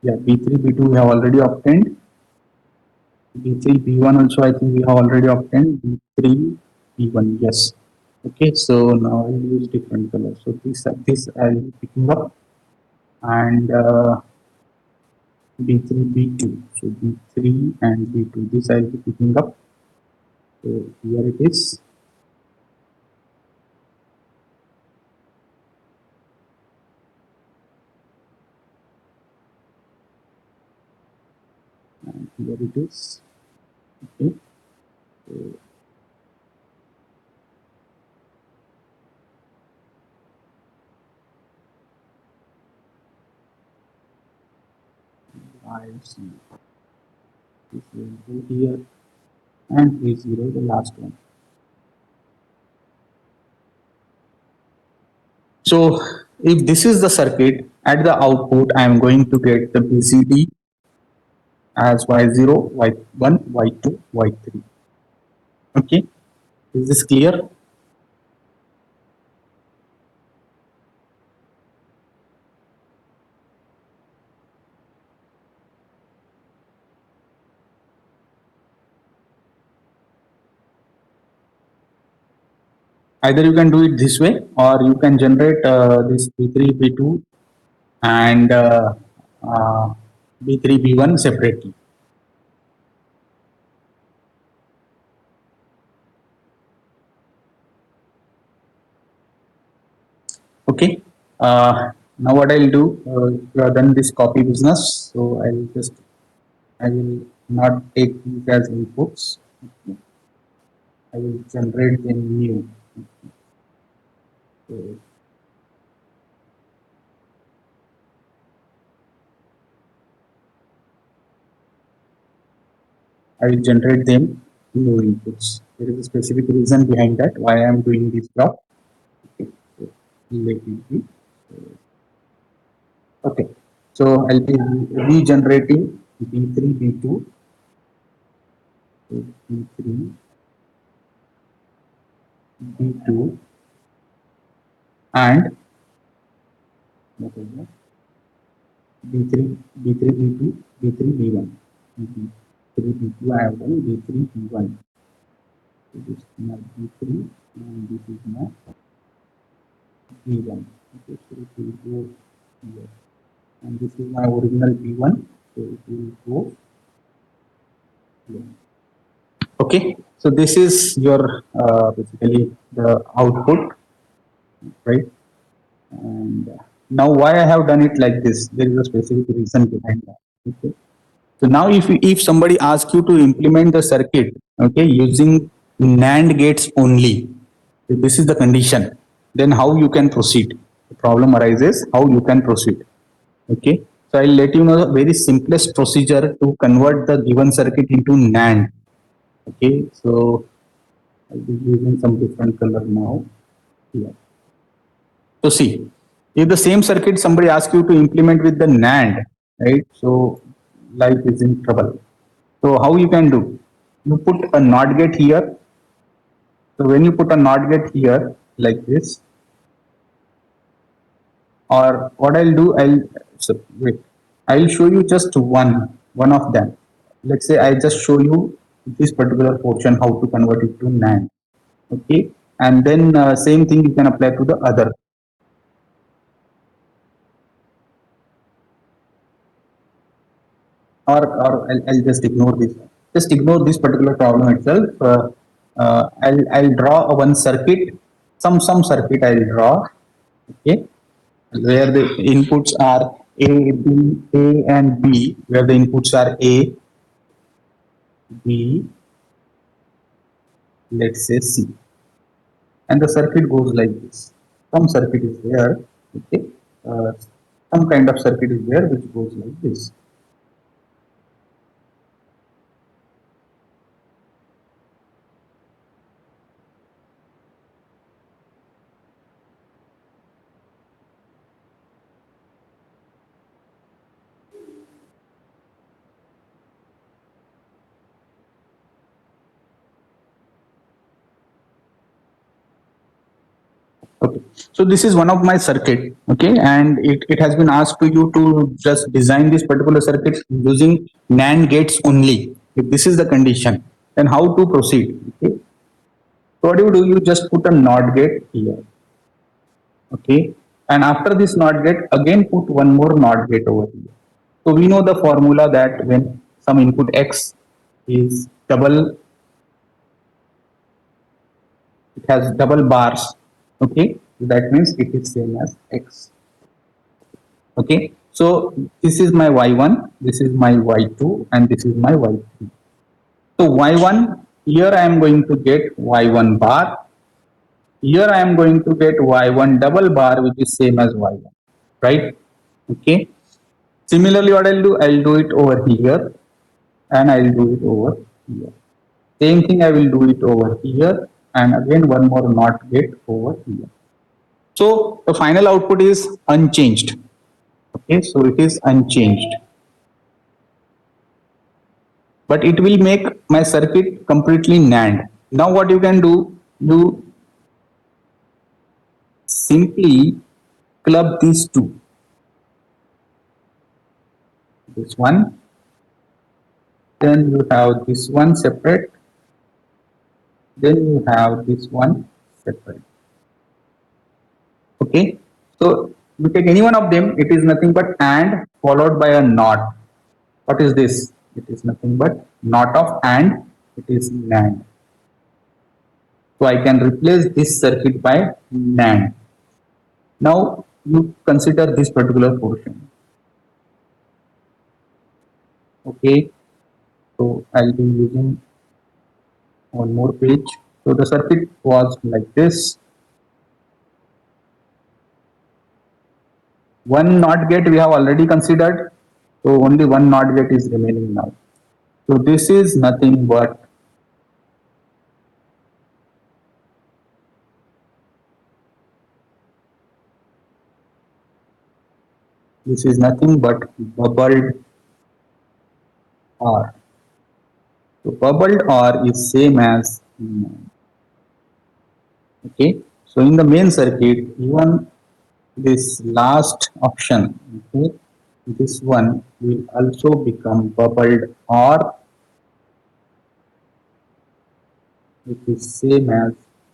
Yeah, B3 B2 we have already obtained. B3 B1 also I think we have already obtained. B3 B1, yes. Okay, so now I'll use different colors. So this I'll be picking up, and B3 B2. So B3 and B2, this I'll be picking up. So here it is. And here it is. Okay. So I see. This will go here, and A0 the last one. So if this is the circuit, at the output I am going to get the BCD as Y0, Y1, Y2, Y3. Okay, is this clear? Either you can do it this way, or you can generate this B3, B2 and B3, B1 separately. Okay. Now what I'll do, you have done this copy business, so I will not take these as inputs. Okay. I will generate them new. So I will generate them new inputs. There is a specific reason behind that why I am doing this block. Okay. So let it be. Okay. So I'll be regenerating B3, B2, B3, B2, and B3, B3, B2, B3, B1. B3, B2, I have done B3, B1. So this is my B3 and this is my B1. Okay, so it will go here. And this is my original B1, so it will go here. Okay, so this is your basically the output, right? And now why I have done it like this, there is a specific reason behind that. Okay. So now if somebody asks you to implement the circuit, okay, using NAND gates only, if this is the condition, then how you can proceed? The problem arises how you can proceed. Okay. So I'll let you know the very simplest procedure to convert the given circuit into NAND. Okay. So I'll be using some different color now. Here. So see, if the same circuit somebody asks you to implement with the NAND, right? So life is in trouble. So how you can do? You put a NOT gate here. So when you put a NOT gate here like this, or what I'll do, I'll show you just one of them. Let's say I just show you this particular portion how to convert it to NAND. Okay, and then same thing you can apply to the other. Or I'll just ignore this. Just ignore this particular problem itself. I'll draw a one circuit, some circuit I'll draw. Okay, where the inputs are A and B, where the inputs are A, B, let's say C, and the circuit goes like this. Some circuit is there. Okay, some kind of circuit is there which goes like this. Okay, so this is one of my circuit. Okay, and it has been asked to you to just design this particular circuit using NAND gates only. If this is the condition, then how to proceed? Okay, so what do? You just put a NOT gate here. Okay, and after this NOT gate, again put one more NOT gate over here. So we know the formula that when some input X is double, it has double bars. Okay, that means it is same as X. Okay, so this is my y1, this is my y2, and this is my y3. So y1, here I am going to get y1 bar, here I am going to get y1 double bar, which is same as y1, right? Okay, similarly what I'll do it over here, and I'll do it over here. Same thing I will do it over here, and again one more NOT gate over here. So the final output is unchanged. Okay, so it is unchanged. But it will make my circuit completely NAND. Now what you can do, you simply club these two. This one, then you have this one separate, then you have this one separate. Okay, so you take any one of them, it is nothing but AND followed by a NOT. What is this? It is nothing but NOT of AND, it is NAND. So I can replace this circuit by NAND. Now you consider this particular portion. Okay, so I'll be using one more page. So the circuit was like this. One NOT gate we have already considered, so only one NOT gate is remaining now. So this is nothing but bubbled R. So bubbled R is same as okay. So in the main circuit, even this last option, okay, this one will also become bubbled or it is same as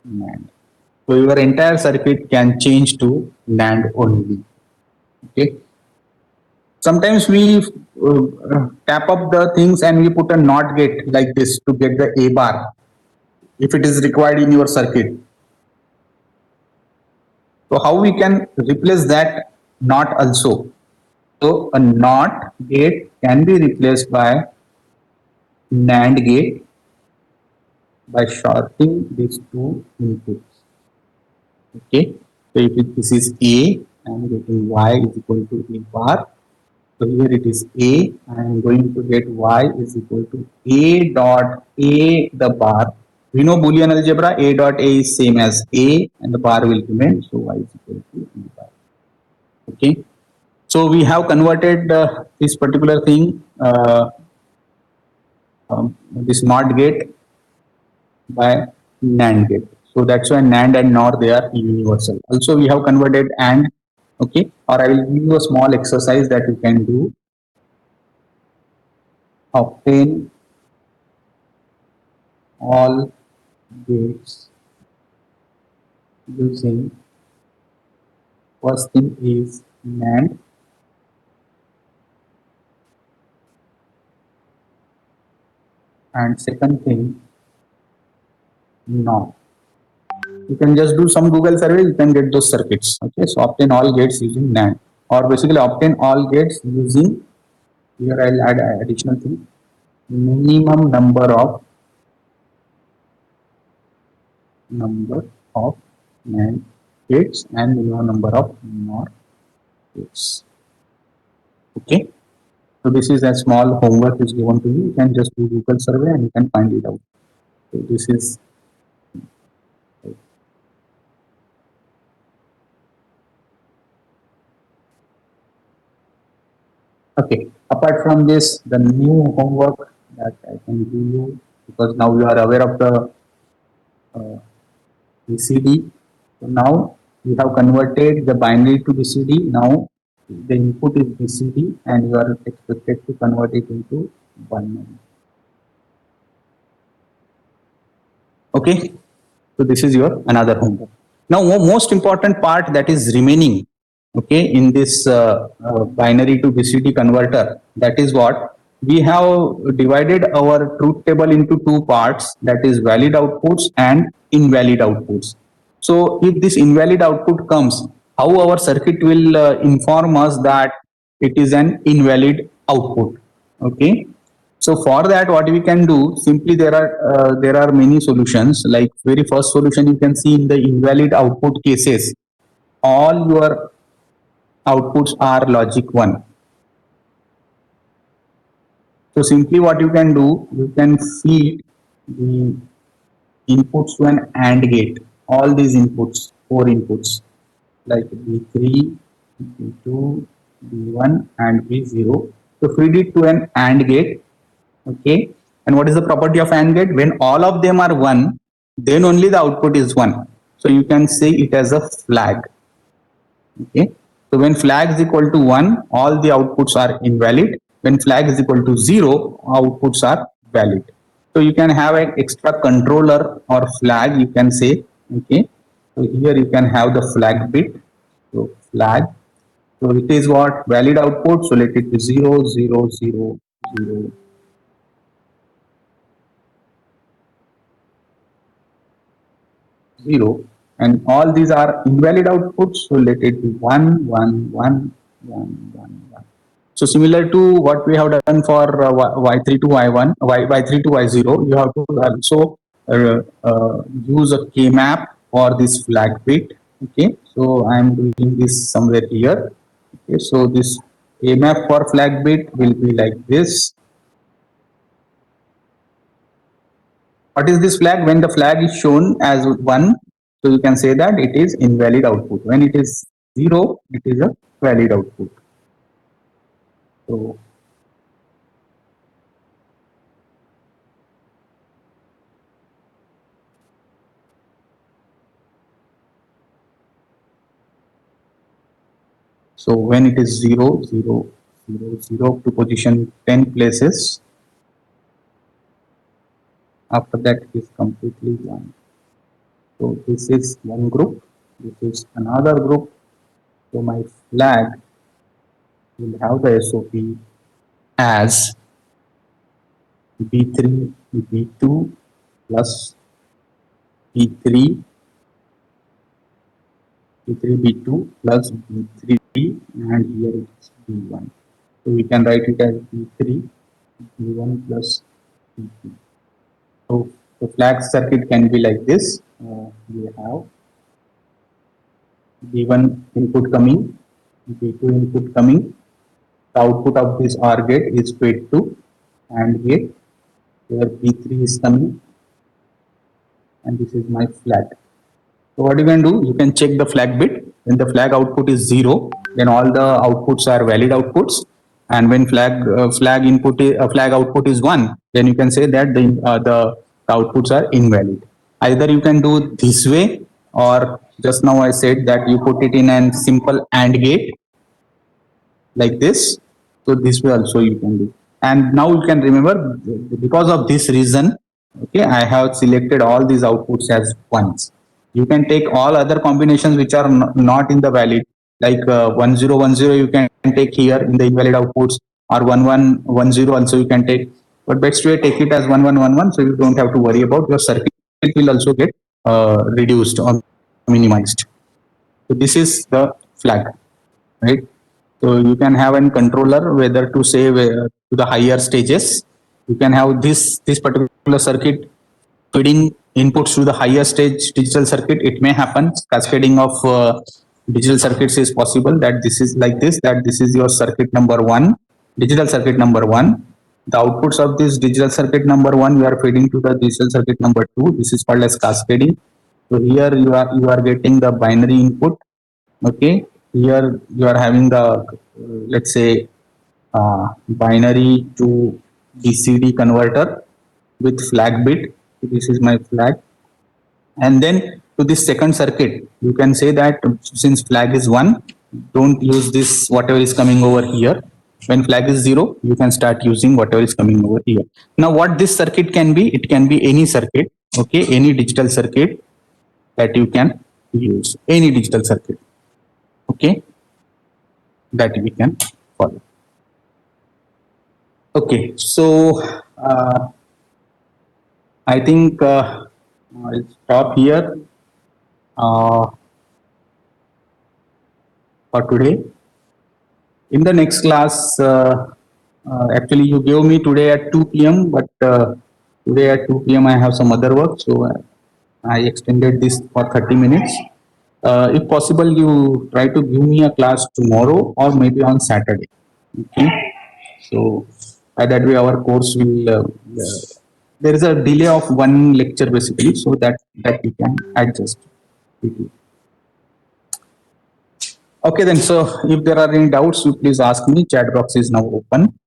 NAND. So your entire circuit can change to NAND only. Okay. Sometimes we tap up the things and we put a NOT gate like this to get the A bar if it is required in your circuit. So how we can replace that NOT also? So a NOT gate can be replaced by NAND gate by shorting these two inputs. Okay, so if this is A, I am getting Y is equal to A bar. So here it is A, I am going to get Y is equal to A dot A the bar. We know Boolean algebra, A dot A is same as A and the bar will remain, so Y is equal to A bar. Okay, so we have converted this particular thing, this NOT gate by NAND gate. So that's why NAND and NOR they are universal. Also we have converted AND, okay, or I will give you a small exercise that you can do. Obtain all gates using first thing is NAND and second thing NOR. You can just do some Google survey, you can get those circuits. Okay, so obtain all gates using NAND, or basically obtain all gates using, here I'll add additional thing, minimum number of NAND gates and minimum number of NOR gates. Okay, so this is a small homework is given to you. You can just do Google survey and you can find it out. So this is okay. Apart from this, the new homework that I can give you, because now you are aware of the BCD. So now you have converted the binary to BCD. Now the input is BCD and you are expected to convert it into binary. Okay, so this is your another homework. Now most important part that is remaining, okay, in this binary to BCD converter, that is what we have divided our truth table into two parts, that is valid outputs and invalid outputs. So if this invalid output comes, how our circuit will inform us that it is an invalid output. Okay, so for that, what we can do, simply there are many solutions. Like very first solution you can see in the invalid output cases, all your outputs are logic 1. So simply what you can do, you can feed the inputs to an AND gate. All these inputs, 4 inputs, like B3, B2, B1 and B0. So feed it to an AND gate. Okay, and what is the property of AND gate? When all of them are 1, then only the output is 1. So you can say it as a flag. Okay, so when flag is equal to 1, all the outputs are invalid. When flag is equal to 0, outputs are valid. So you can have an extra controller or flag, you can say. Okay, so here you can have the flag bit. So flag, so it is what valid output, so let it be 0 0 0 0 0, and all these are invalid outputs, so let it be 1, 1, 1, 1, 1, 1. So similar to what we have done for y3 to y1, y3 to y0, you have to also use a k map for this flag bit. Okay, so I am doing this somewhere here. Okay, so this k map for flag bit will be like this. What is this flag? When the flag is shown as 1, so you can say that it is invalid output. When it is 0, it is a valid output. So when it is 0, 0, 0, 0 to position 10 places, after that it is completely 1. So this is one group, this is another group. So my flag will have the SOP as B3, B2 plus B3, B3, B2 plus B3, and here it is B1. So we can write it as B3, B1 plus B2. So the flag circuit can be like this. We have B1 input coming, B2 input coming. The output of this OR gate is fed to AND gate, where B3 is coming, and this is my flag. So what you can do, you can check the flag bit. When the flag output is 0, then all the outputs are valid outputs. And when flag output is 1, then you can say that the outputs are invalid. Either you can do this way, or just now I said that you put it in a simple AND gate like this. So this way also you can do. And now you can remember, because of this reason, okay, I have selected all these outputs as ones. You can take all other combinations which are not in the valid, like 1010 you can take here in the invalid outputs, or 1110 also you can take. But best way, take it as 1111, so you don't have to worry about your circuit will also get reduced or minimized. So this is the flag, right? So you can have a controller whether to say to the higher stages. You can have this particular circuit feeding inputs to the higher stage digital circuit. It may happen. Cascading of digital circuits is possible. That this is like this. That this is your circuit number 1, digital circuit number 1. The outputs of this digital circuit number 1 you are feeding to the digital circuit number 2. This is called as cascading. So here you are getting the binary input. Okay, here you are having the let's say binary to BCD converter with flag bit. So this is my flag, and then to this second circuit you can say that since flag is 1, don't use this whatever is coming over here. When flag is 0, you can start using whatever is coming over here. Now what this circuit can be, it can be any circuit, okay, any digital circuit that you can use, any digital circuit, okay, that we can follow. Okay, so I think I'll stop here for today. In the next class, actually you gave me today at 2 p.m., but today at 2 p.m. I have some other work, so I extended this for 30 minutes. If possible, you try to give me a class tomorrow or maybe on Saturday. Okay, so by that way our course will. There is a delay of one lecture basically, so that we can adjust quickly. Okay then, so if there are any doubts, you please ask me. Chat box is now open.